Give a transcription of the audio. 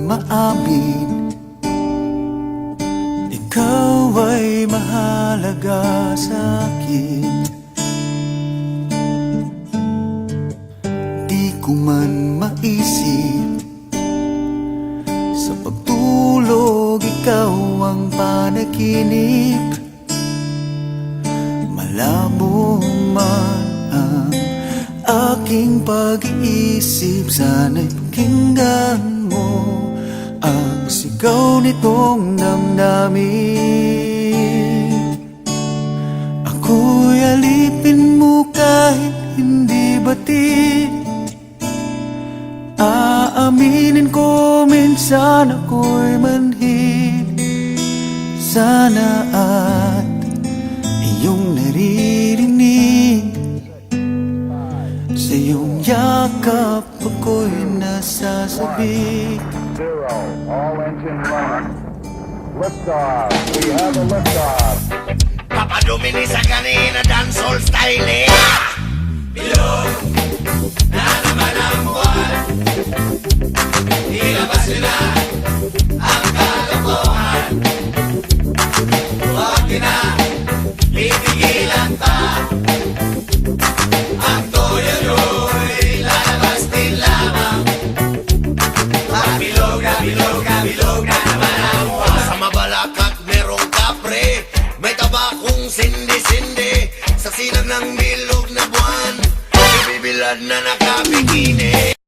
maamin, ikaw ay mahalaga sa akin. Di ko man maisip, sa pagtulog ikaw ang panaginip. Malabo man ang aking pag-iisip, sana'y pakinggan mo ang sigaw nitong damdamin. Ako'y alipin mo kahit hindi batid. Aaminin ko minsan ako'y manhid. Sana at iyong naririnig, sa iyong yakap ako'y nasasabik. 0, all engine running. Liftoff. We have a liftoff. Papadumini sa kanina dancehall style eh. Bilog na naman ang buwan, ilabas nila ang kalokohan. Huwag na pipigilan pa, ang toyo nyo'y lalabas din lamang. Bilog na, bilog na, bilog na naman ang buwan. Sa mabalakak merong kapre, may tabakong sindi-sindi, sa sinag ng bilog na buwan, ibibilad na nakabikini.